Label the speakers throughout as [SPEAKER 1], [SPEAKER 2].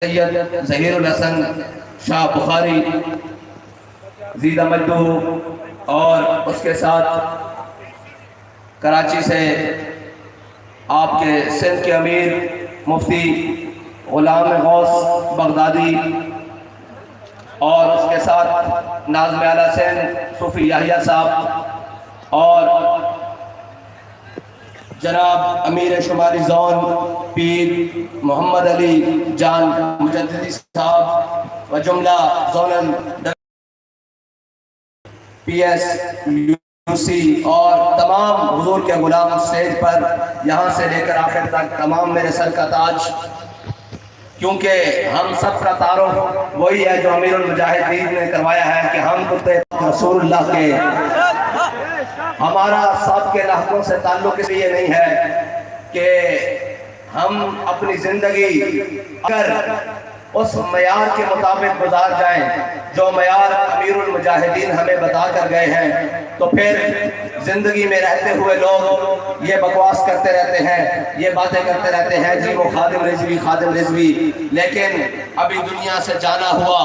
[SPEAKER 1] سید ظہیر الحسن شاہ بخاری زیدہ مجدو اور اس کے ساتھ کراچی سے آپ کے سندھ کے امیر مفتی غلام غوث بغدادی اور اس کے ساتھ ناظم اعلیٰ سندھ صوفی یحییٰ صاحب اور جناب امیر شمالی زون پیر محمد علی جان مجددی صاحب و جملہ زونل پی ایس یو سی اور تمام حضور کے غلام اسٹیج پر یہاں سے لے کر آخر تک تمام میرے سر کا تاج، کیونکہ ہم سب کا تعارف وہی ہے جو امیر المجاہدین نے کروایا ہے کہ ہم رسول اللہ کے، ہمارا سب کے لحظوں سے تعلق اس لیے نہیں ہے کہ ہم اپنی زندگی اگر اس معیار کے مطابق گزار جائیں جو معیار امیر المجاہدین ہمیں بتا کر گئے ہیں، تو پھر زندگی میں رہتے ہوئے لوگ یہ بکواس کرتے رہتے ہیں، یہ باتیں کرتے رہتے ہیں جی وہ خادم رضوی، لیکن ابھی دنیا سے جانا ہوا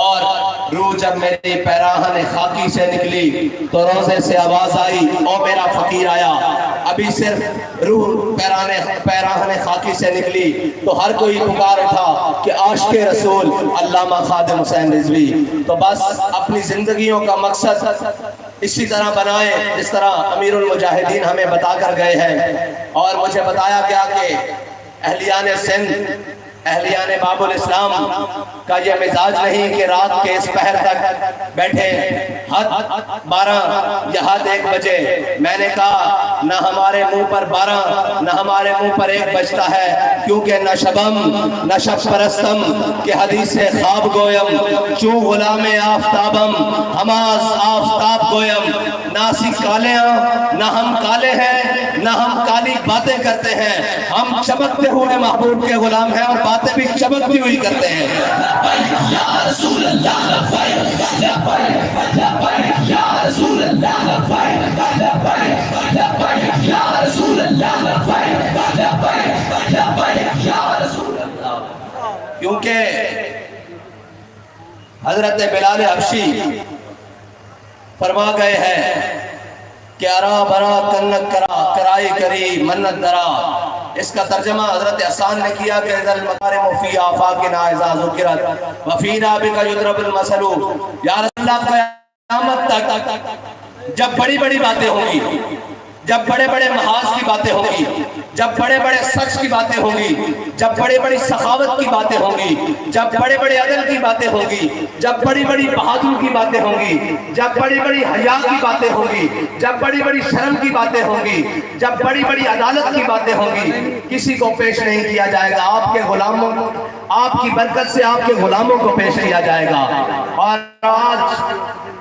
[SPEAKER 1] اور روح جب میری پیراہن خاکی سے نکلی تو روزے سے آواز آئی او میرا فقیر آیا۔ ابھی صرف روح پیراہن خاکی سے نکلی تو ہر کوئی پکار اٹھا کہ عاشق رسول علامہ خادم حسین رضوی۔ تو بس اپنی زندگیوں کا مقصد اسی طرح بنائیں جس طرح امیر المجاہدین ہمیں بتا کر گئے ہیں، اور مجھے بتایا گیا کہ اہلیان سندھ، اہلیان باب الاسلام کا یہ مزاج نہیں کہ رات کے اس پہر تک بیٹھے حد 12 یا حد 1 بجے۔ میں نے کہا نہ ہمارے منہ پر 12 نہ ہمارے منہ پر 1 بجتا ہے، کیونکہ نہ شبم نہ شب پرستم کہ حدیث خواب گویم چوں غلام آفتابم ہماز آفتاب گویم۔ ناسی کالیاں نہ ہم کالے ہیں نہ ہم کالی باتیں کرتے ہیں، ہم چمکتے ہوئے محبوب کے غلام ہیں اور باتیں بھی چمکتی ہوئی کرتے ہیں۔ یا رسول اللہ لبیک لبیک یا رسول اللہ لبیک لبیک یا رسول اللہ لبیک لبیک یا رسول اللہ۔ کیونکہ حضرت بلال حبشی فرما گئے ہیں کہ ارا برا کنک کرا کرائی کری منت درا۔ اس کا ترجمہ حضرت حسان نے کیا کہ اذا المکارم فی آفاقنا اذا ذکرت وفینا بک یضرب المثل۔ یا رسول اللہ قیامت تک جب بڑی بڑی باتیں ہوں گی، جب بڑے بڑے محاذ کی باتیں ہوں گی، جب بڑے بڑے سچ کی باتیں ہوں گی، جب بڑی بڑی سخاوت کی باتیں ہوں گی، جب بڑے بڑے عدل کی باتیں ہوں گی، جب بڑی بڑی بہادری کی باتیں ہوں گی، جب بڑی بڑی حیا کی باتیں ہوں گی، جب بڑی بڑی شرم کی باتیں ہوں گی، جب بڑی بڑی عدالت کی باتیں ہوں گی، کسی کو پیش نہیں کیا جائے گا۔ آپ کے غلاموں، آپ کی برکت سے آپ کے غلاموں کو پیش کیا جائے گا۔ اور آج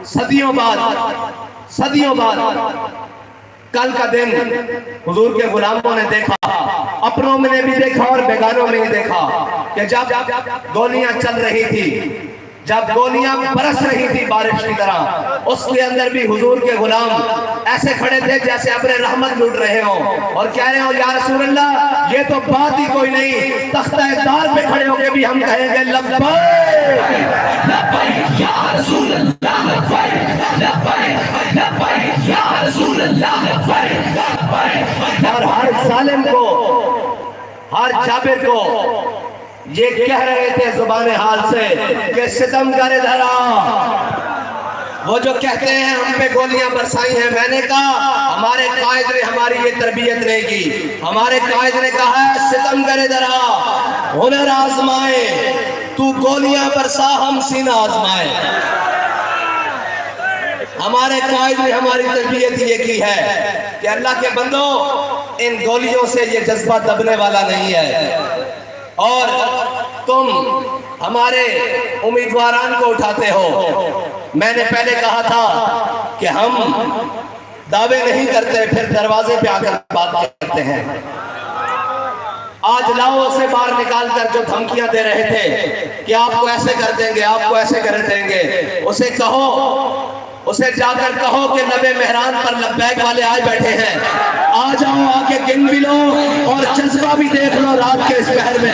[SPEAKER 1] صدیوں بعد کل کا دن حضور کے غلاموں نے دیکھا، اپنوں میں نے بھی دیکھا اور بیگانوں میں بھی دیکھا کہ جب گولیاں چل رہی تھی، جب گولیاں برس رہی تھی بارش کی طرح، اس کے اندر بھی حضور کے غلام ایسے کھڑے تھے جیسے اپنے رحمت لوٹ رہے ہوں اور کہہ رہے ہوں یا رسول اللہ یہ تو بات ہی کوئی نہیں، تختہ دار پہ کھڑے ہو کے بھی ہم کہیں گے لبیک لبیک یا رسول اللہ لبیک لبیک لبیک یا رسول اللہ لبیک لبیک۔ اور ہر ظالم کو، ہر جابر کو یہ کہہ رہے تھے زبان حال سے کہ ستم کرے دھرا، وہ جو کہتے ہیں ہم پہ گولیاں برسائی ہیں۔ میں نے کہا ہمارے قائد نے ہماری یہ تربیت نہیں کی، ہمارے قائد نے کہا ہے ستم کرے دھرا، ہنر آزمائے تو گولیاں برسا ہم سینہ آزمائے۔ ہمارے قائد نے ہماری تربیت یہ کی ہے کہ اللہ کے بندو ان گولیوں سے یہ جذبہ دبنے والا نہیں ہے، اور تم ہمارے امیدواران کو اٹھاتے ہو۔ میں نے پہلے کہا تھا کہ ہم دعوے نہیں کرتے پھر دروازے پہ آ کر بات کرتے ہیں۔ آج لاؤ اسے باہر نکال کر جو دھمکیاں دے رہے تھے کہ آپ کو ایسے کر دیں گے، آپ کو ایسے کر دیں گے، اسے کہو، اسے جا کر کہو کہ لبے مہران پر لبیک والے آئے بیٹھے ہیں، آ جاؤ آ کے گن بھی لو اور جذبہ بھی دیکھ لو رات کے اس پہر میں۔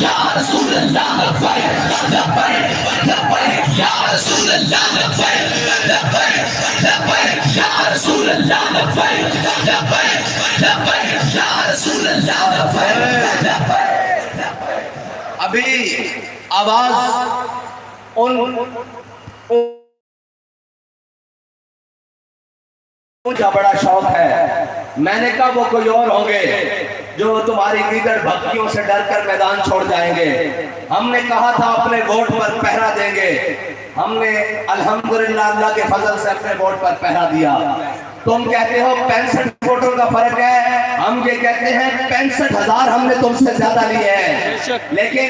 [SPEAKER 1] یا رسول اللہ لبیک لبیک لبیک یا رسول اللہ لبیک لبیک لبیک یا رسول اللہ لبیک لبیک لبیک یا رسول اللہ لبیک لبیک. ابھی آواز مجھے بڑا شوق ہے. میں نے کہا وہ کوئی اور ہوں گے جو تمہاری دیگر بھکتیوں سے ڈر کر میدان چھوڑ جائیں گے. ہم نے کہا تھا اپنے ووٹ پر پہرا دیں گے. ہم نے الحمدللہ اللہ کے فضل سے اپنے ووٹ پر پہرا دیا. تم کہتے ہو 65 ووٹوں کا فرق ہے, ہم یہ کہتے ہیں 65,000 ہم نے تم سے زیادہ لیے ہیں. لیکن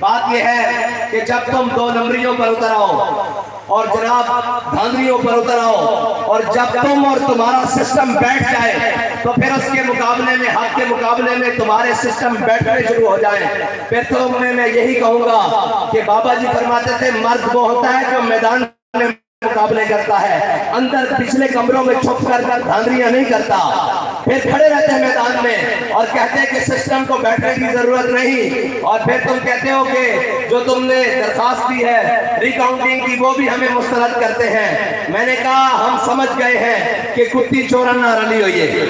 [SPEAKER 1] بات یہ ہے کہ جب تم 2 نمبریوں پر اتر آؤ اور جناب دھاندلیوں پر اتر آؤ اور جب تم اور تمہارا سسٹم بیٹھ جائے تو پھر اس کے مقابلے میں حق کے مقابلے میں تمہارے سسٹم بیٹھنے شروع ہو جائیں. پھر تو میں یہی کہوں گا کہ بابا جی فرماتے تھے مرد وہ ہوتا ہے جو میدان میں مقابلے کرتا ہے, اندر پچھلے کمروں میں چھپ کر دھاندلیاں نہیں کرتا. پھر کھڑے رہتے ہیں میدان میں اور کہتے ہیں کہ سسٹم کو بیٹھنے کی ضرورت نہیں. اور پھر تم کہتے ہو کہ جو تم نے درخواست دی ہے ریکاؤنٹنگ کی وہ بھی ہمیں مسترد کرتے ہیں. میں نے کہا ہم سمجھ گئے ہیں کہ کتی چورنا رلی ہوئی ہے.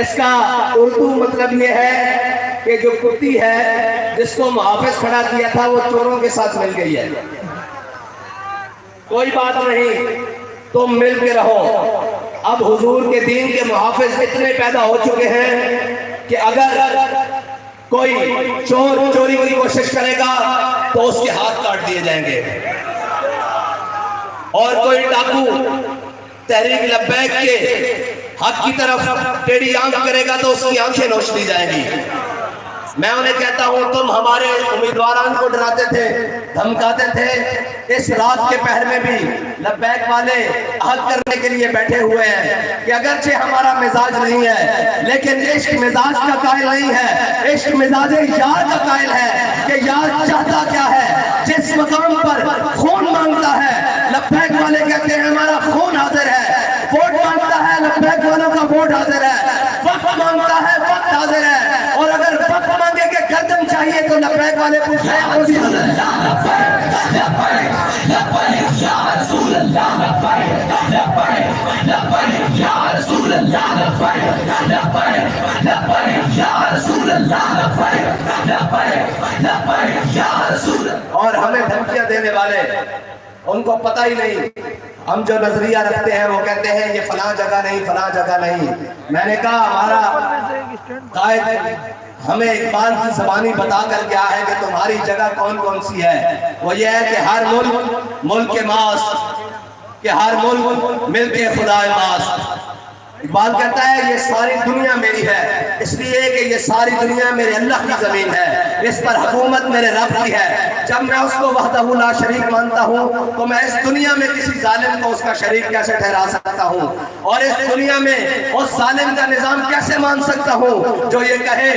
[SPEAKER 1] اس کا اردو مطلب یہ ہے کہ جو کتی ہے جس کو محافظ کھڑا کیا تھا وہ چوروں کے ساتھ مل گئی ہے. کوئی بات نہیں, تم مل کے رہو. اب حضور کے دین کے محافظ اتنے پیدا ہو چکے ہیں کہ اگر کوئی چور چوری کی کوشش کرے گا تو اس کے ہاتھ کاٹ دیے جائیں گے, اور کوئی ڈاکو تحریک لبیک کے حق کی طرف ٹیڑھی آنکھ کرے گا تو اس کی آنکھیں نوچ دی جائیں گی. میں انہیں کہتا ہوں تم ہمارے امیدواران کو ڈراتے تھے, دھمکاتے تھے. اس رات کے پہر میں بھی لبیک والے عہد کرنے کے لیے بیٹھے ہوئے ہیں کہ اگرچہ ہمارا مزاج نہیں ہے لیکن عشق مزاج کا قائل نہیں ہے, عشق مزاج یار کا قائل ہے کہ یار چاہتا کیا ہے. جس مقام پر خون مانگتا ہے لبیک والے کہتے ہیں ہمارا خون حاضر ہے. ووٹ مانگتا ہے لبیک والوں کا ووٹ حاضر ہے. وقت مانگتا ہے وقت حاضر ہے. اور اگر وقت مانگے کہ گردن چاہیے تو لبیک والے پوچھتے ہیں وہ بھی حاضر ہے. یا رسول اللہ لبیک لبیک یا رسول اللہ لبیک لبیک لبیک یا رسول اللہ لبیک لبیک لبیک یا رسول. اور ہمیں دھمکیاں دینے والے ان کو پتہ ہی نہیں. ہم جو نظریہ رکھتے ہیں وہ کہتے ہیں یہ فلاں جگہ نہیں فلاں جگہ نہیں. میں نے کہا ہمارا قائد ہمیں اقبال کی زبانی بتا کر کیا ہے کہ تمہاری جگہ کون کون سی ہے. وہ یہ ہے کہ ہر ملک کے ماس, کہ ہر ملک مل کے خدا ماس. اقبال کہتا ہے یہ ساری دنیا میری ہے اس لیے کہ یہ ساری دنیا میرے اللہ کی زمین ہے, اس پر حکومت میرے رب کی ہے. جب میں اس کو وحدہ لا شریک مانتا ہوں تو میں اس دنیا میں کسی ظالم کو اس کا شریک کیسے ٹھہرا سکتا ہوں, اور اس دنیا میں اس ظالم کا نظام کیسے مان سکتا ہوں جو یہ کہے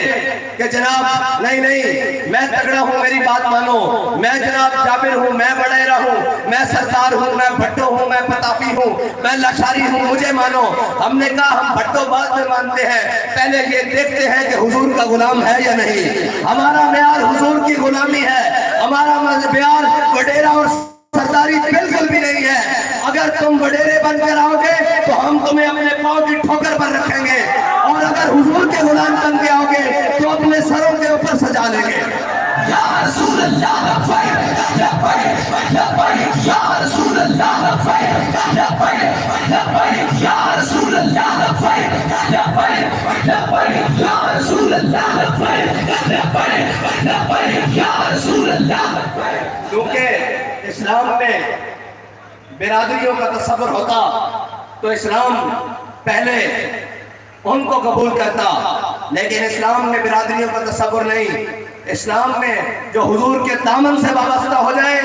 [SPEAKER 1] کہ جناب نہیں نہیں میں تگڑا ہوں میری بات مانو, میں جناب جابر ہوں, میں وڈیرا ہوں, میں سردار ہوں, میں بھٹو ہوں, میں پتافی ہوں, میں لاشاری ہوں, مجھے مانو. ہم نے کہا ہم بھٹو بعد میں مانتے ہیں, پہلے یہ دیکھتے ہیں کہ حضور کا غلام ہے یا نہیں. ہمارا معیار حضور کی غلامی ہے, ہمارا معیار وڈیرا اور سرداری بالکل بھی نہیں ہے. اگر تم وڈیرے بن کر آؤ گے تو ہم تمہیں اپنے پاؤں کی ٹھوکر پر رکھیں گے, اور اگر حضور کے غلام بن کے آؤ گے تو اپنے سروں کے اوپر سجا لیں گے. یا رسول اللہ لبیک لبیک لبیک یا رسول اللہ لبیک لبیک لبیک یا رسول اللہ لبیک لبیک لبیک یا رسول اللہ لبیک لبیک لبیک یا رسول اللہ. کیونکہ اسلام میں برادریوں کا تصور ہوتا تو اسلام پہلے ان کو قبول کرتا, لیکن اسلام میں برادریوں کا تصور نہیں. اسلام میں جو حضور کے دامن سے وابستہ ہو جائے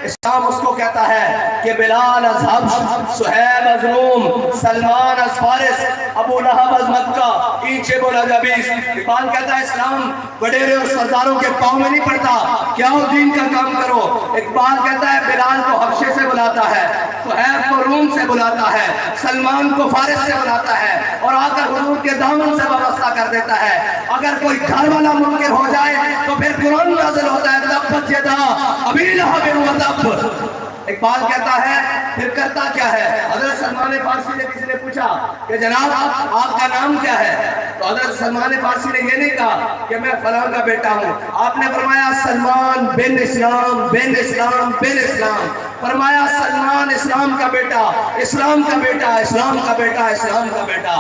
[SPEAKER 1] اسلام اس کو کہتا ہے کہ بلال از حبش, سہیب از روم, سلمان از فارس, ابو لہب از مکہ, پیچھے بولا جا 20. اقبال کہتا ہے اسلام وڈیرے اور سرداروں کے پاؤں میں نہیں پڑتا، کیا ہو دین کا کام کرو. اقبال کہتا ہے بلال کو حبشے سے بلاتا ہے، صہیب کو روم سے بلاتا ہے، سلمان کو فارس سے بلاتا ہے، اور آ کر حضور کے دامن سے وابستہ کر دیتا ہے. اگر کوئی گھر والا منکر ہو جائے تو پھر قرآن نازل ہوتا ہے تبت یدا ابی لہب وتب. اقبال کہتا ہے پھر کرتا کیا ہے. حضرت سلمان فارسی نے کسی نے پوچھا کہ جناب آپ کا نام کیا ہے؟ تو حضرت سلمان فارسی نے یہ نہیں کہا کہ میں فلاں کا بیٹا ہوں. آپ نے فرمایا سلمان بن اسلام بن اسلام بن اسلام. فرمایا سلمان اسلام کا بیٹا، اسلام کا بیٹا، اسلام کا بیٹا، اسلام کا بیٹا.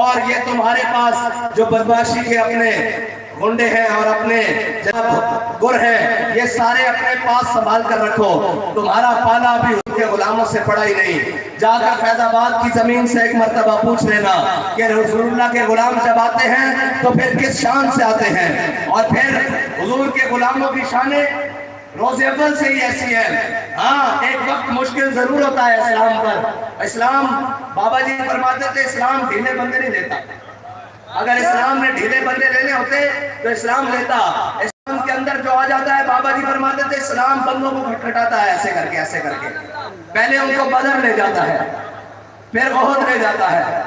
[SPEAKER 1] اور یہ تمہارے پاس جو بدمعاشی کے اپنے گنڈے ہیں اور اپنے گر ہیں، یہ سارے اپنے پاس سنبھال کر رکھو. تمہارا پالا بھی ان کے غلاموں سے پڑا ہی نہیں. جا کر فیض آباد کی زمین سے ایک مرتبہ پوچھ لینا کہ رسول اللہ کے غلام جب آتے ہیں تو پھر کس شان سے آتے ہیں. اور پھر حضور کے غلاموں کی شانیں روز اول سے ہی ایسی ہے. ہاں ایک وقت مشکل ضرور ہوتا ہے اسلام پر. اسلام بابا جی فرماتے تھے اسلام ڈھیلے بندے نہیں دیتا. اگر اسلام نے ڈھیلے بندے لینے ہوتے تو اسلام لیتا. اسلام کے اندر جو آ جاتا ہے بابا جی فرماتے تھے اسلام بندوں کو کھٹکھٹاتا ہے ایسے کر کے ایسے کر کے. پہلے ان کو بدر لے جاتا ہے، پھر احد لے جاتا ہے،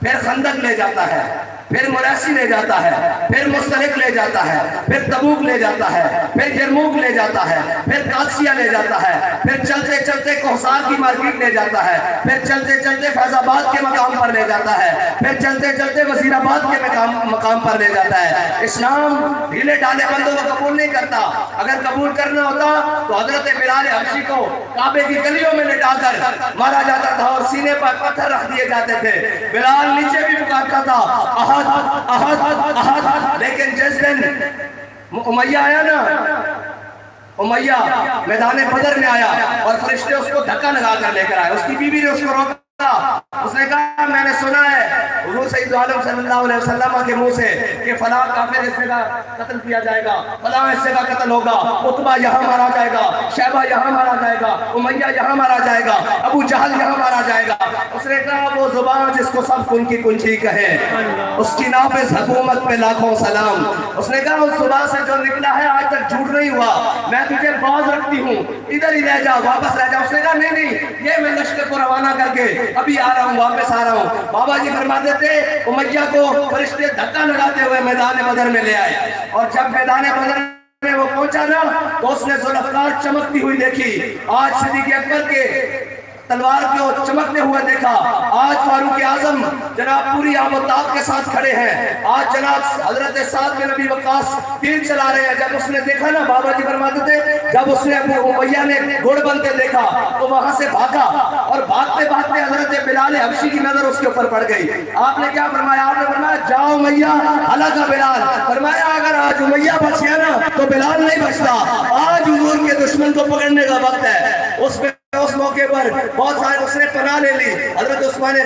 [SPEAKER 1] پھر خندق لے جاتا ہے، پھر مراسی لے جاتا ہے، پھر مستلق لے جاتا ہے، پھر تبوک لے جاتا ہے، پھر یرموک لے جاتا ہے، پھر قادسیہ لے جاتا ہے، پھر چلتے چلتے کوثر کی مارکیٹ لے جاتا ہے، پھر چلتے چلتے فیض آباد کے مقام پر لے جاتا ہے، پھر چلتے چلتے وزیر آباد کے مقام پر لے جاتا ہے. اسلام ڈھیلے ڈالے بندوں کو قبول نہیں کرتا. اگر قبول کرنا ہوتا تو حضرت بلال حبشی کو کعبے کی گلیوں میں لٹا کر مارا جاتا تھا اور سینے پر پتھر رکھ دیے جاتے تھے. بلال نیچے بھی پکارتا تھا احد احد احد. لیکن جس دن امیہ آیا نا، امیہ میدان بدر میں آیا اور فرشتے اس کو دھکا لگا کر لے کر آئے. اس کی بیوی نے اس کو روکا. اس نے کہا میں نے سنا ہے حضور سید عالم صلی اللہ علیہ وسلم کے منہ سے کہ فلاں کافر حصے کا قتل کیا جائے گا، فلاں حصے کا قتل ہوگا، عتبہ یہاں مارا جائے گا، شیبہ یہاں مارا جائے گا، امیہ یہاں مارا جائے گا، ابو جہل یہاں مارا جائے گا. اس نے کہا وہ زبان جس کو سب کن کی کنچی کہے اس کی نافذ حکومت پہ لاکھوں سلام. اس نے کہا اس زبان سے جو نکلا ہے آج تک جھوٹ نہیں ہوا، میں تجھے باز رکھتی ہوں، ادھر ہی رہ جا، واپس رہ جا. اس نے کہا نہیں نہیں یہ میں لشکر کو روانہ کر کے ابھی آ رہا ہوں، واپس آ رہا ہوں. بابا جی فرماتے تھے امیہ کو فرشتے دھکا لگاتے ہوئے میدان بدر میں لے آئے. اور جب میدان بدر میں وہ پہنچا نا تو اس نے ذوالفقار چمکتی ہوئی دیکھی. آج صدیق اکبر کے تلوار کو چمکتے ہوئے دیکھا. آج فاروق اعظم جناب پوری آب و تاب کے ساتھ کھڑے ہیں. آج جناب حضرت سعد بن ابی وقاص تیر چلا رہے ہیں. جب اس نے دیکھا نا بابا جی فرماتے تھے جب اس نے ابو امیہ نے گھوڑ بنتے دیکھا تو وہاں سے بھاگا اور بھاگتے بھاگتے حضرت بلال حبشی کی نظر اس کے اوپر پڑ گئی. آپ نے کیا فرمایا؟ آپ نے فرمایا جاؤ امیہ ہلاکا بلال. فرمایا اگر آج امیہ بچ گیا نا تو بلال نہیں بچتا. آج حضور کے دشمن کو پکڑنے کا وقت ہے. اس موقع پر بہت سارے اس نے پناہ لے لی. حضرت عثمان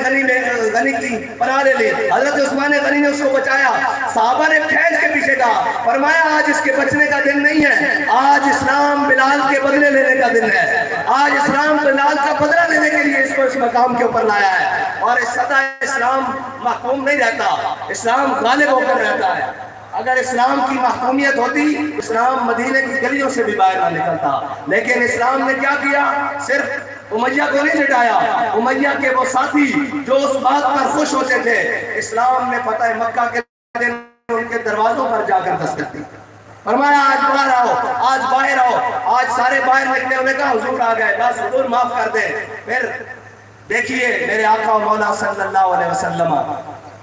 [SPEAKER 1] غنی کی پناہ لے لی. حضرت عثمان غنی نے اس کو بچایا. صحابہ نے کھینچ کے پیچھے کہا. فرمایا آج اس کے بچنے کا دن نہیں ہے، آج اسلام بلال کے بدلے لینے کا دن ہے. آج اسلام بلال کا بدلہ لینے کے لیے اس کو اس مقام کے اوپر لایا ہے. اور اس سطح اسلام محکوم نہیں رہتا، اسلام غالب ہو کر رہتا ہے. اگر اسلام کی محکومیت ہوتی اسلام مدینے کی گلیوں سے بھی باہر نہ نکلتا. لیکن اسلام نے کیا کیا؟ صرف امیہ کو نہیں لٹایا. امیہ کے وہ ساتھی جو اس بات پر خوش ہوتے تھے، اسلام نے فتح مکہ کے دن ان کے دروازوں پر جا کر دستک دی. فرمایا آج باہر آؤ، آج باہر آؤ. آج سارے باہر نکلے. انہوں نے کہا حضور آ گئے، بس حضور معاف کر دیں. پھر دیکھیے میرے آقا و مولا صلی اللہ علیہ وسلم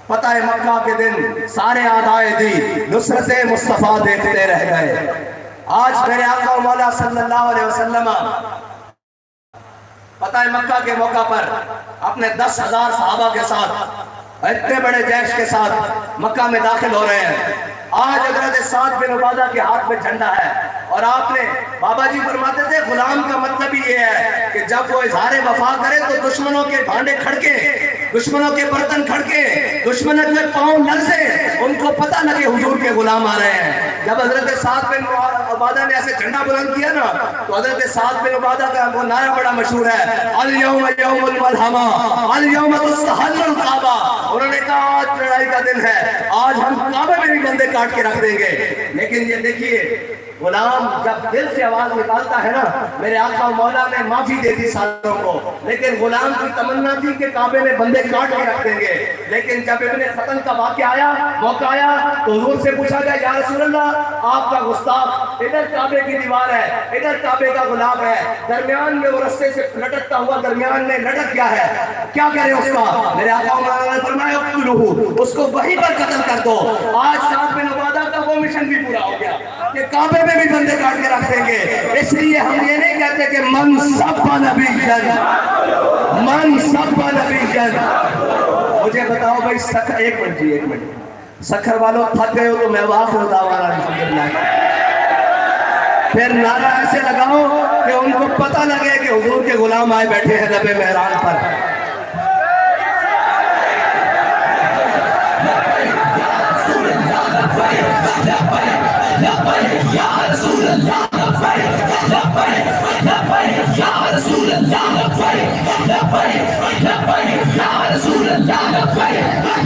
[SPEAKER 1] فتح مکہ کے دن سارے آدھائے دی نصرت مصطفیٰ دیکھتے رہ گئے. آج میرے آقا و مولا صلی اللہ علیہ وسلم فتح مکہ کے موقع پر اپنے 10,000 صحابہ کے ساتھ اتنے بڑے جیش کے ساتھ مکہ میں داخل ہو رہے ہیں. آج حضرت سعد بن عبادہ کے ہاتھ میں جھنڈا ہے. اور آپ نے بابا جی فرماتے تھے غلام کا مطلب ہی یہ ہے کہ جب وہ اظہار وفا کرے تو دشمنوں کے بھانڈے کھڑکے دشمنوں کے برتن کھڑکے، دشمنوں کے پاؤں لرزے، ان کو پتہ لگے حضور کے غلام آ رہے ہیں۔ جب حضرت سعد بن عبادہ نے ایسے جھنڈا بلند کیا نا تو حضرت سعد بن عبادہ کا وہ نعرہ بڑا مشہور ہے، الیوم یوم الملحمہ الیوم تستحل الکعبہ۔ انہوں نے کہا آج لڑائی کا دن ہے، آج ہم کعبے میں بھی بندے کاٹ کے رکھ دیں گے۔ لیکن یہ دیکھیے غلام جب دل سے آواز نکالتا ہے نا، میرے آقا و مولا نے معافی دے دی ساتھوں کو، لیکن غلام کی تمنا تھی کہ کعبے میں بندے کاٹ کے رکھ دیں گے۔ لیکن جب ابن ختن کا واقعہ آیا، موقع آیا تو حضور سے پوچھا گیا یا رسول اللہ آپ کا گستاخ، ادھر کعبے کی دیوار ہے، ادھر کعبے کا غلام ہے، درمیان میں وہ رستے سے لٹکتا ہوا درمیان میں لٹک گیا ہے، کیا کرے اس کا؟ میرے آقا و مولا نے فرمایا اقتلوہ، اس کو وہیں پر قتل کر دو۔ آج سعد بن عبادہ کا وہ مشن بھی پورا ہو گیا کہ کعبے میں بھی بندے کاٹ کے رکھ دیں گے۔ اس لیے ہم یہ نہیں کہتے کہ من سب نبی جن، من سب نبی جن۔ مجھے بتاؤ بھائی سکھر، ایک منٹ جی، ایک منٹ، سکھر والوں تھک گئے ہو تو میں واخر دعوانا الحمدللہ، پھر نعرہ ایسے لگاؤ کہ ان کو پتہ لگے کہ حضور کے غلام آئے بیٹھے ہیں لبے مہران پر۔ یا رسول اللہ لبیک لبیک یا رسول اللہ لبیک لبیک لبیک یا رسول اللہ لبیک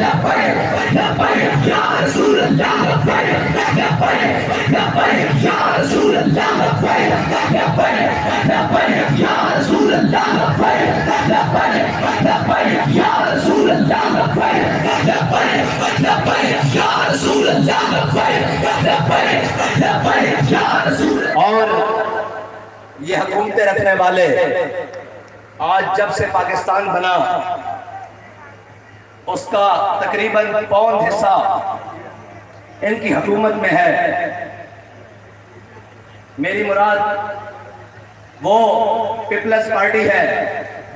[SPEAKER 1] لبیک لبیک یا رسول اللہ لبیک لبیک لبیک یا رسول اللہ لبیک لبیک لبیک یا رسول اللہ لبیک لبیک لبیک یا رسول اللہ لبیک لبیک لبیک یا رسول اللہ لبیک لبیک لبیک یا رسول۔ اور یہ حکومتیں رکھنے والے آج جب سے پاکستان بنا اس کا تقریباً پون حصہ ان کی حکومت میں ہے۔ میری مراد وہ پیپلز پارٹی ہے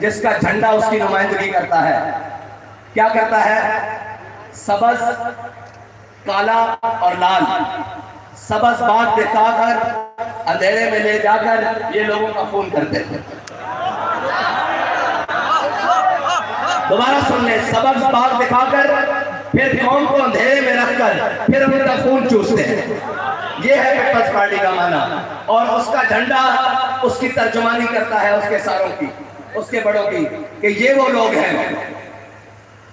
[SPEAKER 1] جس کا جھنڈا اس کی نمائندگی کرتا ہے۔ کیا کرتا ہے؟ سبز، کالا اور لال، سبز بات دکھا کر اندھیرے میں لے جا کر یہ لوگوں کا خون کرتے تھے۔ دوبارہ سن لیں، سبز بات دکھا کر پھر قوم کو اندھیرے میں رکھ کر پھر ان کا خون چوستے ہیں۔ یہ ہے پیپلز پارٹی کا معنی۔ اور اس کا جھنڈا اس کی ترجمانی کرتا ہے اس کے ساروں کی، اس کے بڑوں کی، کہ یہ وہ لوگ ہیں۔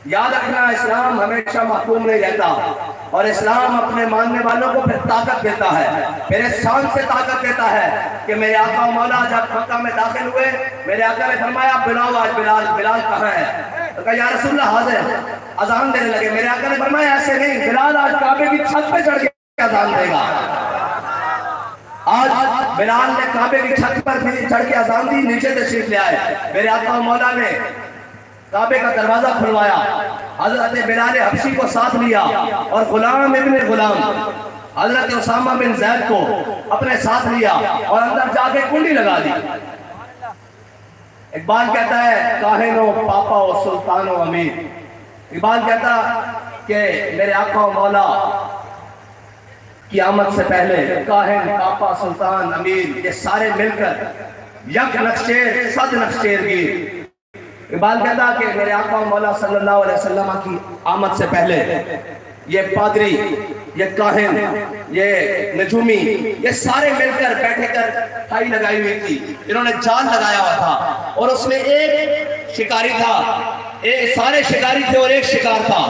[SPEAKER 1] یاد رکھنا اسلام ہمیشہ محکوم نہیں رہتا، اور اسلام اپنے ماننے والوں کو پھر طاقت دیتا ہے، پھر اس شان سے طاقت دیتا ہے کہ میرے آقا و مولا جب مکہ میں داخل ہوئے، میرے آقا نے فرمایا بلاؤ آج بلال، بلال کہاں ہے؟ تو کہا یا رسول اللہ حاضر، اذان دینے لگے۔ میرے آقا نے فرمایا ایسے نہیں، بلال آج کعبے کی چھت پہ چڑھ کے اذان دے گا۔ آج بلال نے کعبے کی چھت پر بھی چڑھ کے اذان دی، نیچے تشریف لے آئے۔ میرے آقا و مولا نے کعبے کا دروازہ کھلوایا، حضرت بلال حبشی کو ساتھ لیا اور غلام ابن غلام حضرت اسامہ بن زید کو اپنے ساتھ لیا اور اندر جا کے کنڈی لگا دی۔ اقبال کہتا ہے کاہن و پاپا و سلطان و امیر۔ اقبال کہتا کہ میرے آقا و مولا کی آمد سے پہلے کاہن، پاپا، سلطان، امیر یہ سارے مل کر یک نقشیر صد نقشیر گیر۔ اقبال کہتا کہ میرے آقا و مولا صلی اللہ علیہ وسلم کی آمد سے پہلے یہ پادری، یہ کاہن، یہ نجومی یہ سارے مل کر بیٹھے کر ٹھائی لگائی ہوئی تھی، انہوں نے جال لگایا ہوا تھا اور اس میں ایک شکاری تھا، سارے شکاری تھے اور ایک شکار تھا۔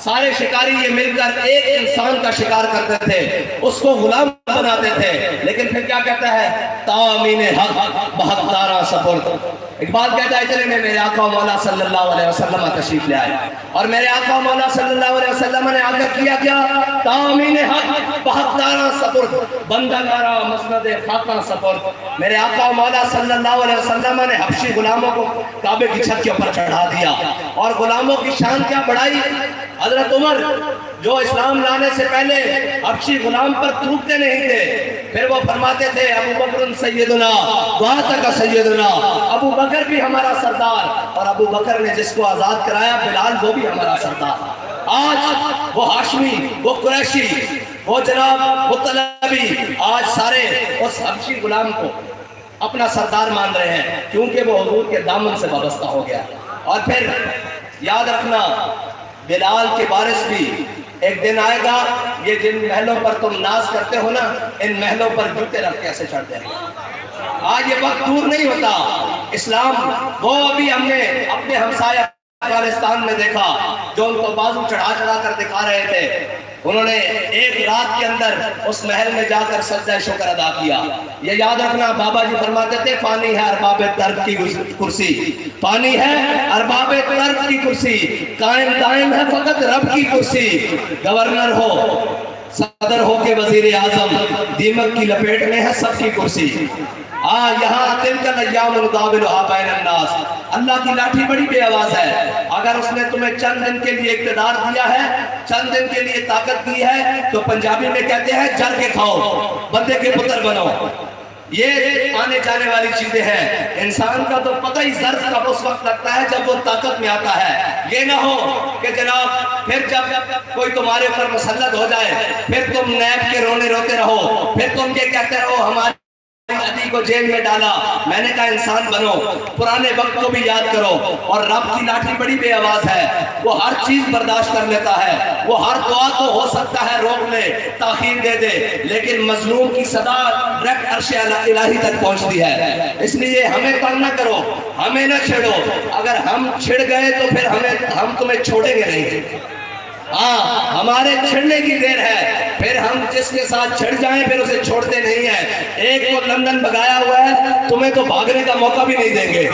[SPEAKER 1] سارے شکاری یہ مل کر ایک انسان کا شکار کرتے تھے، اس کو غلام بناتے تھے، لیکن پھر کیا کہتا ہے تامین حق بہتارہ سپرد۔ اقبال کہتا ہے اتنے میں میرے آقا و مولا صلی اللہ علیہ وسلم تشریف لے آئے، اور میرے آقا و مولا صلی اللہ علیہ وسلم نے آ کر کیا کیا تامین حق بہتارہ سپرد، بندگارہ مسند خاکہ سپرد۔ میرے آقا و مولا صلی اللہ علیہ وسلم نے حبشی غلاموں کو کعبے کی چھت کے اوپر چڑھا دیا، اور غلاموں کی شان کیا بڑھائی۔ حضرت عمر جو اسلام لانے سے پہلے حبشی غلام پر تھوکتے نہیں تھے، پھر وہ فرماتے تھے ابو بکر سیدنا واتک سیدنا، ابو بکر بھی ہمارا سردار، اور ابو بکر نے جس کو آزاد کرایا بلال وہ بھی ہمارا سردار۔ آج وہ ہاشمی، وہ قریشی، وہ جناب مطلبی آج سارے اس حبشی غلام کو اپنا سردار مان رہے ہیں، کیونکہ وہ حضور کے دامن سے وابستہ ہو گیا۔ اور پھر یاد رکھنا بلال کے وارث بھی ایک دن آئے گا، یہ جن محلوں پر تم ناز کرتے ہو نا، ان محلوں پر جوتے رکھ کے ایسے چڑھتے ہیں۔ آج یہ وقت دور نہیں ہوتا، اسلام وہ ابھی ہم نے اپنے ہمسایہ افغانستان میں دیکھا جو ان کو بازو چڑھا چڑھا کر دکھا رہے تھے، انہوں نے ایک رات کے اندر اس محل میں جا کر سجدہ شکر ادا کیا۔ یہ یاد رکھنا، بابا جی فرماتے تھے فانی ہے ارباب ترک کی کرسی، فانی ہے ارباب ترک کی کرسی، قائم دائم ہے فقط رب کی کرسی۔ گورنر ہو، صدر ہو کے وزیر اعظم، دیمک کی لپیٹ میں ہے سب کی کرسی۔ یہاں تلک الایام نداولها بین الناس، اللہ کی لاٹھی بڑی بے آواز ہے۔ اگر اس نے تمہیں چند دن کے لیے اقتدار دیا ہے، چند دن کے لیے طاقت دی ہے، تو پنجابی میں کہتے ہیں جر کے کھاؤ، بندے کے پتر بنو۔ یہ آنے جانے والی چیزیں ہیں۔ انسان کا تو پتہ ہی ظرف کب اس وقت لگتا ہے جب وہ طاقت میں آتا ہے۔ یہ نہ ہو کہ جناب پھر جب کوئی تمہارے اوپر مسلط ہو جائے، پھر تم نیب کے رونے روتے رہو، پھر تم یہ کہتے رہو ہمارے علی کو جیل میں ڈالا۔ میں نے کہا انسان بنو، پرانے وقت کو بھی یاد کرو، اور رب کی لاٹھی بڑی بے آواز ہے، وہ ہر چیز برداشت کر لیتا ہے، وہ ہر دعا کو ہو سکتا ہے روک لے، تاخیر دے دے، لیکن مظلوم کی صدا ڈائریکٹ عرش الہی تک پہنچتی ہے۔ اس لیے ہمیں تنگ نہ کرو، ہمیں نہ چھیڑو، اگر ہم چھڑ گئے تو پھر ہم تمہیں چھوڑیں گے نہیں۔ ہمارے چھڑنے کی دیر ہے، پھر ہم جس کے ساتھ چھڑ جائیں پھر اسے چھوڑتے نہیں ہیں۔ ایک کو لندن بھگایا ہوا ہے، تمہیں تو بھاگنے کا موقع بھی نہیں دیں گے۔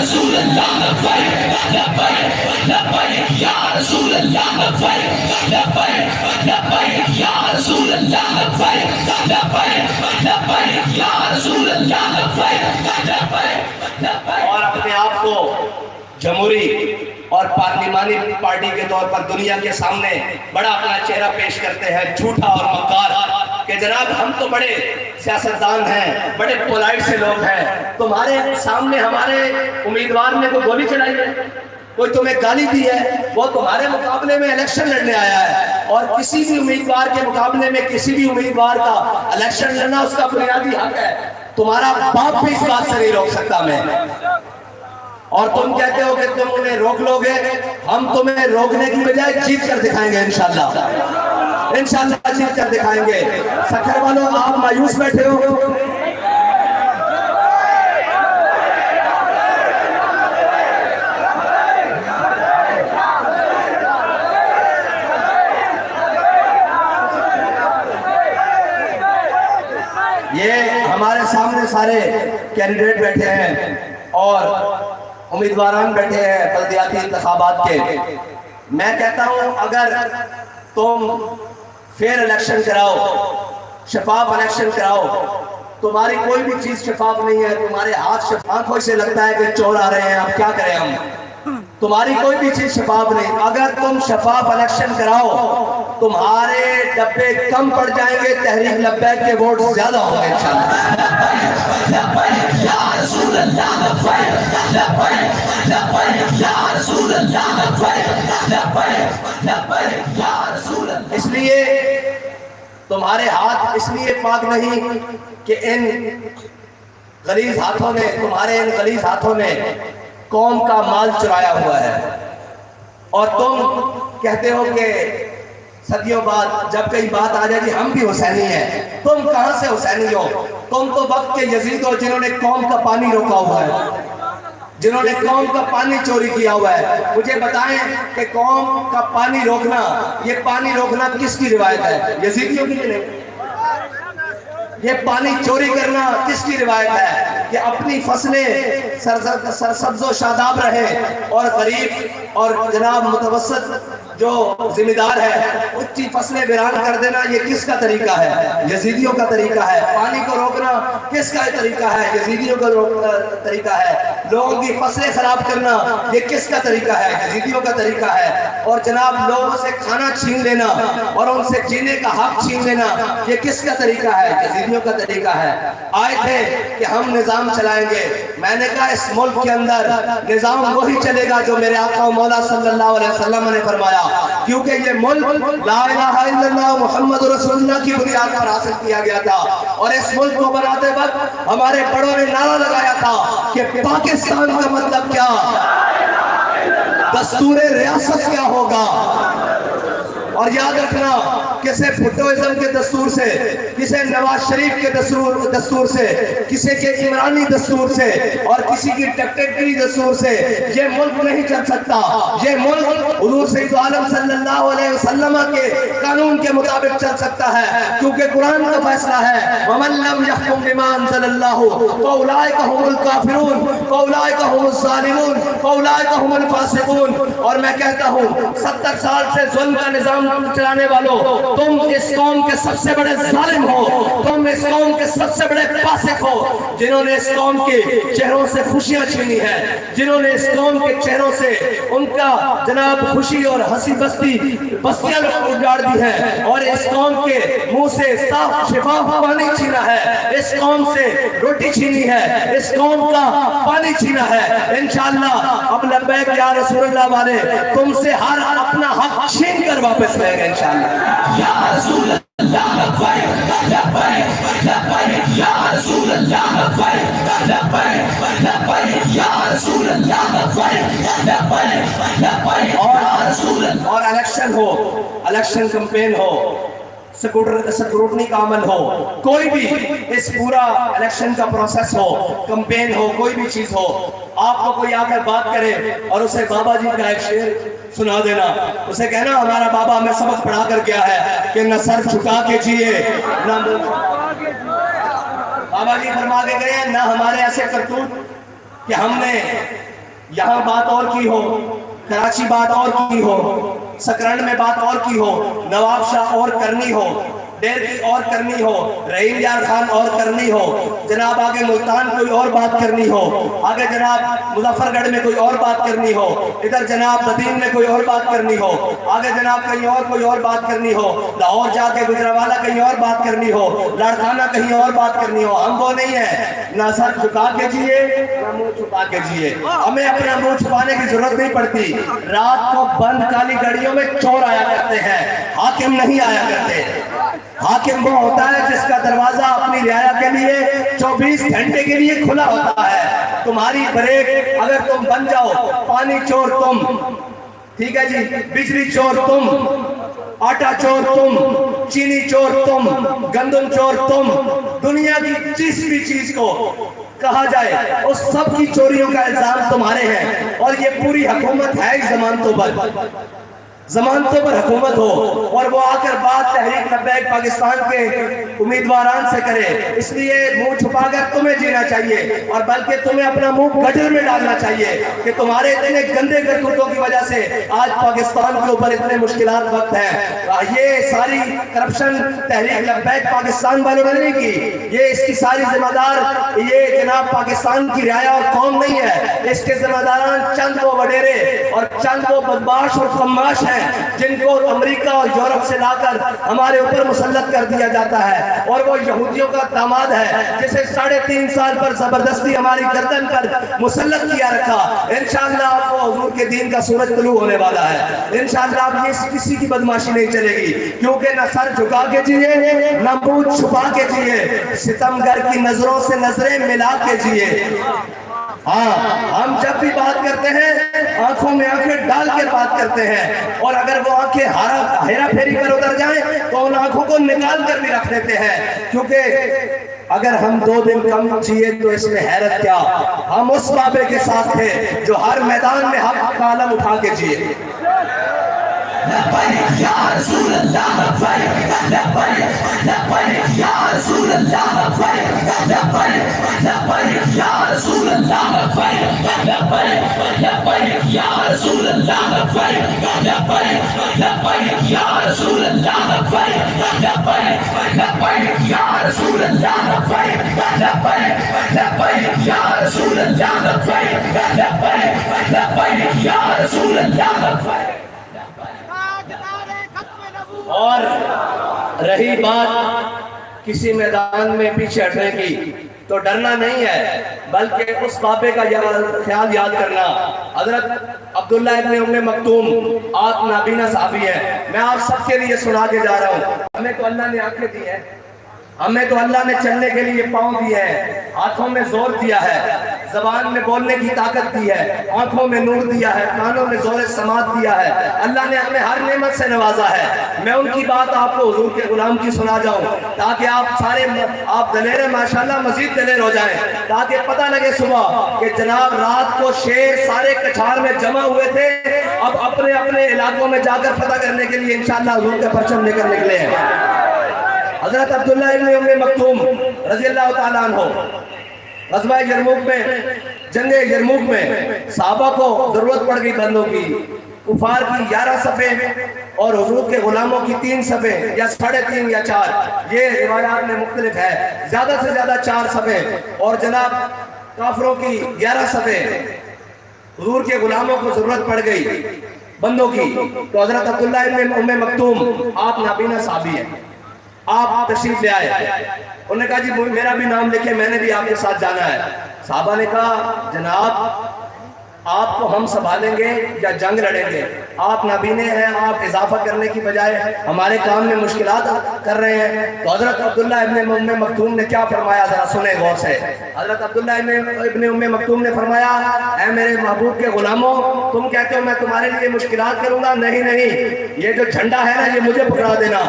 [SPEAKER 1] رسول اللہ لبیک لبیک لبیک یا رسول اللہ لبیک لبیک لبیک یا رسول اللہ لبیک لبیک لبیک یا رسول اللہ لبیک لبیک۔ اور اپنے آپ کو جمہوری اور پارلیمانی پارٹی کے طور پر دنیا کے سامنے بڑا اپنا چہرہ پیش کرتے ہیں، جھوٹا اور مکار، کہ جناب ہم تو بڑے سیاستدان ہیں، بڑے پولائٹ سے لوگ ہیں، تمہارے سامنے ہمارے امیدوار نے کوئی گولی چلائی ہے، کوئی تمہیں گالی دی ہے، وہ تمہارے مقابلے میں الیکشن لڑنے آیا ہے، اور کسی بھی امیدوار کے مقابلے میں کسی بھی امیدوار کا الیکشن لڑنا اس کا بنیادی حق ہے۔ تمہارا باپ بھی اس بات سے نہیں روک سکتا میں، اور تم کہتے ہو کہ تم انہیں روک لو گے، ہم تمہیں روکنے کی بجائے جیت کر دکھائیں گے انشاءاللہ، انشاءاللہ جیت کر دکھائیں گے۔ سکھر والوں آپ مایوس بیٹھے ہو، یہ ہمارے سامنے سارے کینڈیڈیٹ بیٹھے ہیں اور امیدواران بیٹھے ہیں بلدیاتی انتخابات کے۔ میں کہتا ہوں اگر تم فیئر الیکشن کراؤ، شفاف الیکشن کراؤ، تمہاری کوئی بھی چیز شفاف نہیں ہے، تمہارے ہاتھ شفاف سے لگتا ہے کہ چور آ رہے ہیں، اب کیا کریں ہم، تمہاری کوئی بھی چیز شفاف نہیں۔ اگر تم شفاف الیکشن کراؤ، تمہارے ڈبے کم پڑ جائیں گے، تحریک لبیک کے ووٹ زیادہ ہوں گے انشاءاللہ۔ اس لیے تمہارے ہاتھ اس لیے پاک نہیں کہ ان غلیظ ہاتھوں نے، تمہارے ان غلیظ ہاتھوں نے قوم کا مال چرایا ہوا ہے، اور تم کہتے ہو کہ صدیوں بعد جب کئی بات آ جائے گی ہم بھی حسینی ہیں۔ تم کہاں سے حسینی ہو؟ تم تو وقت کے یزید ہو جنہوں نے قوم کا پانی روکا ہوا ہے، جنہوں نے قوم کا پانی چوری کیا ہوا ہے۔ مجھے بتائیں کہ قوم کا پانی روکنا، یہ پانی روکنا کس کی روایت ہے؟ یزیدیوں کی نہیں؟ یہ پانی چوری کرنا کس کی روایت ہے؟ کہ اپنی فصلیں سرسبز و شاداب رہیں، اور غریب اور جناب متوسط جو ذمہ دار ہے اس کی فصلیں ویران کر دینا، یہ کس کا طریقہ ہے؟ یزیدیوں کا طریقہ ہے۔ پانی کو روکنا کس کا طریقہ ہے؟ یزیدیوں کا طریقہ ہے۔ لوگوں کی فصلیں خراب کرنا یہ کس کا طریقہ ہے؟ یزیدیوں کا طریقہ ہے۔ اور جناب لوگوں سے کھانا چھین لینا اور ان سے جینے کا حق چھین لینا یہ کس کا طریقہ ہے؟ یزیدیوں کا طریقہ ہے۔ آئے تھے کہ ہم نظام چلائیں گے، میں نے کہا اس ملک کے اندر نظام وہی چلے گا جو میرے آقا و مولا صلی اللہ علیہ وسلم نے فرمایا، کیونکہ یہ ملک لا الہ الا اللہ محمد رسول اللہ کی بنیاد پر حاصل کیا گیا تھا، اور اس ملک کو بناتے وقت ہمارے بڑوں نے نعرہ لگایا تھا کہ پاکستان کا مطلب کیا؟ دستور ریاست کیا ہوگا. اور یاد رکھنا کسی بھٹوازم کے دستور سے، کسی نواز شریف کے دستور سے، کسی کے عمرانی دستور سے اور کسی کی ڈکٹیٹری دستور سے یہ ملک نہیں چل سکتا. یہ ملک حضور سید عالم صلی اللہ علیہ وسلم کے قانون کے مطابق چل سکتا ہے، کیونکہ قرآن کا فیصلہ ہے وَمَن لَّمْ يَحْكُم بِمَا أَنزَلَ اللَّهُ فَأُولَٰئِكَ هُمُ الْكَافِرُونَ وَأُولَٰئِكَ هُمُ الظَّالِمُونَ وَأُولَٰئِكَ هُمُ الْفَاسِقُونَ. اور میں کہتا ہوں 70 سال سے ظلم کا نظام چلانے والوں، تم اس قوم کے سب سے بڑے ظالم ہو، تم اس قوم کے سب سے بڑے فاسق ہو، جنہوں نے اس قوم کے چہروں سے خوشیاں چھینی ہے، جنہوں نے اس قوم کے چہروں سے ان کا جناب خوشی اور ہنسی بستیاں اجاڑ دی ہے، اور اس قوم کے منہ سے صاف شفاف پانی چھینا ہے، اس قوم سے روٹی چھینی ہے، اس قوم کا پانی چھینا ہے. انشاءاللہ اب لبیک یا رسول اللہ والے تم سے ہر اپنا حق چھین کر واپس لیں گے انشاءاللہ. یا رسول اللہ لبیک لبیک لبیک یا رسول اللہ لبیک لبیک لبیک یا رسول اللہ لبیک لبیک لبیک. اور الیکشن ہو، الیکشن کمپین ہو، سکروٹنی کا عمل ہو، کوئی بھی اس پورا الیکشن کا پروسیس ہو، کمپین ہو، کوئی بھی چیز ہو، آپ کو کوئی آ کر بات کرے اور اسے بابا جی کا ایک شعر سنا دینا، اسے کہنا ہمارا بابا ہمیں سبق پڑھا کر گیا ہے کہ نہ سر جھکا کے جیے نہ بابا جی فرما کے گئے ہیں، نہ ہمارے ایسے کرتوت کہ ہم نے یہاں بات اور کی ہو، کراچی بات اور کی ہو، سکرن میں بات اور کی ہو، نواب شاہ اور کرنی ہو، دیر کی اور کرنی ہو، رحیم یار خان اور کرنی ہو، جناب آگے ملتان کوئی اور بات کرنی ہو، آگے جناب مظفر گڑھ میں کوئی اور بات کرنی ہو، ادھر جناب بدین میں کوئی اور بات کرنی ہو، آگے جناب کہیں اور کوئی اور بات کرنی ہو، لاہور جا کے گجرانوالہ کہیں اور بات کرنی ہو، لاڑکانہ کہیں اور بات کرنی ہو. ہم وہ نہیں ہیں، نہ سر جھکا کے جیے نہ منہ چھپا کے جیے. ہمیں اپنا منہ چھپانے کی ضرورت نہیں پڑتی. رات کو بند کالی گاڑیوں میں چور آیا کرتے ہیں، حاکم نہیں آیا کرتے. حاکم وہ ہوتا ہے جس کا دروازہ اپنی رعایا کے لیے 24 گھنٹے کے لیے کھلا ہوتا ہے. تمہاری بریک اگر تم بن جاؤ، پانی چور تم، ٹھیک ہے جی، بجلی چور تم، آٹا چور تم، چینی چور تم، گندم چور تم، دنیا کی جس بھی چیز کو کہا جائے اس سب کی چوریوں کا الزام تمہارے ہیں. اور یہ پوری حکومت ہے ضمانتوں پر حکومت ہو، اور وہ آ کر بات تحریک لبیک پاکستان کے امیدواران سے کرے. اس لیے منہ چھپا کر تمہیں جینا چاہیے، اور بلکہ تمہیں اپنا منہ گٹر میں ڈالنا چاہیے کہ تمہارے اتنے گندے کرتوتوں کی وجہ سے آج پاکستان کے اوپر اتنے مشکلات وقت ہیں. یہ ساری کرپشن تحریک لبیک پاکستان والوں نے نہیں کی، یہ اس کی ساری ذمہ دار یہ جناب پاکستان کی رعایا اور قوم نہیں ہے. اس کے ذمہ داران چند وہ وڈیرے اور چند وہ بدماش اور خماش ہیں جن کو امریکہ اور یورپ سے لا کر ہمارے اوپر مسلط کر دیا جاتا ہے. اور وہ یہودیوں کا داماد ہے جسے 3.5 سال پر زبردستی ہماری گردن پر مسلط کیا رکھا. انشاءاللہ آپ کو حضور کے دین کا سورج طلوع ہونے والا ہے. انشاءاللہ آپ یہ کسی کی بدماشی نہیں چلے گی، کیونکہ نہ سر جھکا کے جیے نہ منہ چھپا کے جیے، ستمگر کی نظروں سے نظریں ملا کے جیے. ہاں، ہم جب بھی بات کرتے ہیں آنکھوں میں آنکھیں ڈال کے بات کرتے ہیں، اور اگر وہ آنکھیں ہیرا پھیری کر ادھر جائیں تو ان آنکھوں کو نکال کر بھی رکھ دیتے ہیں. کیونکہ اگر ہم 2 دن کم جیے تو اس میں حیرت کیا، ہم اس بابے کے ساتھ تھے جو ہر میدان میں حق کا علم اٹھا کے جیے. لبیک یا رسول اللہ لبیک لبیک لبیک یا رسول اللہ لبیک لبیک لبیک یا رسول اللہ لبیک لبیک لبیک یا رسول اللہ لبیک لبیک لبیک یا رسول اللہ لبیک لبیک لبیک یا رسول اللہ لبیک لبیک لبیک یا رسول اللہ لبیک لبیک لبیک یا رسول اللہ لبیک. اور رہی بات کسی میدان میں پیچھے ہٹنے کی، تو ڈرنا نہیں ہے بلکہ اس بابے کا خیال یاد کرنا. حضرت عبداللہ ابن مکتوم آپ نابینا صحابی ہیں، میں آپ سب کے لیے سنا کے جا رہا ہوں. ہمیں تو اللہ نے آنکھیں دی ہیں، ہمیں تو اللہ نے چلنے کے لیے پاؤں دیے ہیں، ہاتھوں میں زور دیا ہے، زبان میں بولنے کی طاقت دی ہے، آنکھوں میں نور دیا ہے، کانوں میں زور سماعت دیا ہے، اللہ نے ہمیں ہر نعمت سے نوازا ہے۔ میں ان کی بات آپ کو حضور کے غلام کی سنا جاؤں تاکہ آپ دلیر ماشاءاللہ مزید دلیر ہو جائیں، تاکہ پتہ لگے صبح کہ جناب رات کو شیر سارے کچھار میں جمع ہوئے تھے، اب اپنے اپنے علاقوں میں جا کر فتح کرنے کے لیے انشاءاللہ حضور کے پرچم لے کر نکلے ہیں۔ حضرت عبداللہ ابن ام مکتوم رضی اللہ تعالیٰ عنہ غزوہ یرموک میں، جنگ یرموک میں صحابہ کو ضرورت پڑ گئی بندوں کی، کفار کی 11 صفیں اور حضور کے غلاموں کی 3 صفیں یا 3.5 یا 4، یہ روایات میں مختلف ہے، زیادہ سے زیادہ 4 صفیں، اور جناب کافروں کی 11 صفیں، حضور کے غلاموں کو ضرورت پڑ گئی بندوں کی، تو حضرت عبداللہ ابن ام مکتوم آپ نابینا صحابی ہیں، آپ تشریف لے آئے، انہوں نے کہا جی میرا بھی نام لکھے، میں نے بھی آپ کے ساتھ جانا ہے۔ صحابہ نے کہا جناب آپ کو ہم سنبھالیں گے یا جنگ لڑیں گے؟ آپ نابینے ہیں، آپ اضافہ کرنے کی بجائے ہمارے کام میں مشکلات کر رہے ہیں۔ تو حضرت عبداللہ ابن ام مکتوم نے کیا فرمایا، ذرا سنیں غور سے۔ حضرت عبداللہ ابن ام مکتوم نے فرمایا اے میرے محبوب کے غلاموں، تم کہتے ہو میں تمہارے لیے مشکلات کروں گا، نہیں نہیں، یہ جو جھنڈا ہے نا یہ مجھے پکڑا دینا،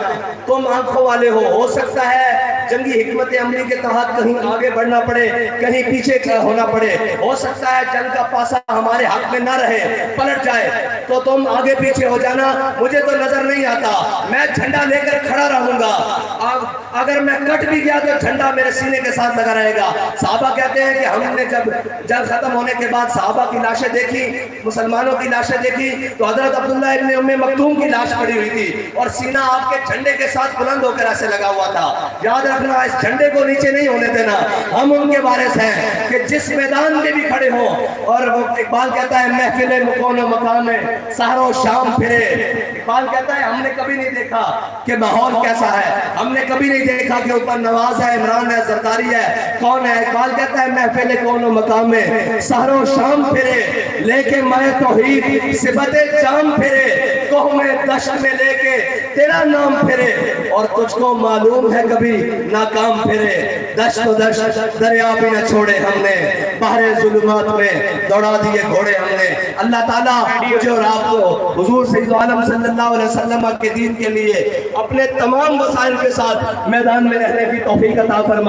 [SPEAKER 1] تم آنکھوں والے ہو سکتا ہے جنگی حکمت عملی کے تحت کہیں آگے بڑھنا پڑے، کہیں پیچھے ہونا پڑے، ہو سکتا ہے جنگ کا پاسا ہمارے حق میں نہ رہے، پلٹ جائے، تو تم آگے پیچھے ہو جانا، مجھے تو نظر نہیں آتا، میں جھنڈا لے کر کھڑا رہوں گا، اگر میں کٹ بھی گیا تو جھنڈا میرے سینے کے ساتھ لگا رہے گا۔ صحابہ کہتے ہیں کہ ہم نے جب جنگ ختم ہونے کے بعد صحابہ کی لاشیں دیکھی، مسلمانوں کی لاشیں دیکھی، تو حضرت عبداللہ ابن ام مکتوم کی لاش پڑی ہوئی تھی اور سینہ آپ کے جھنڈے کے ساتھ بلند ہو کر ایسے لگا ہوا تھا۔ یاد رکھنا اس جھنڈے کو نیچے نہیں ہونے دینا، ہم ان کے وارث ہیں کہ جس میدان میں بھی کھڑے ہوں، اور وہ اقبال کہتا ہے محفل مکون و مقام میں سحر و شام پھرے، اقبال کہتا ہے ہم نے کبھی نہیں دیکھا کہ ماحول کیسا ہے، ہم نے کبھی نہیں دیکھا کہ اوپر نواز ہے، عمران ہے، زرداری ہے، کون ہے؟ اقبال کہتا ہے محفل کون و مقام میں سحر و شام پھرے، لے کے میں توحید صفت جام پھرے، کوہ میں دشت میں لے کے تیرا نام پھرے، اور تجھ کو معلوم ہے کبھی ناکام پھرے، دشت و دشت دریا بھی نہ چھوڑے ہم نے، بحر ظلمات میں دوڑا دیے گھوڑے ہم نے۔ اللہ تعالیٰ مجھے اور آپ کو حضور سید عالم صلی اللہ علیہ وسلم کے دین کے لیے اپنے تمام وسائل کے ساتھ میدان میں رہنے کی توفیق عطا فرمائے۔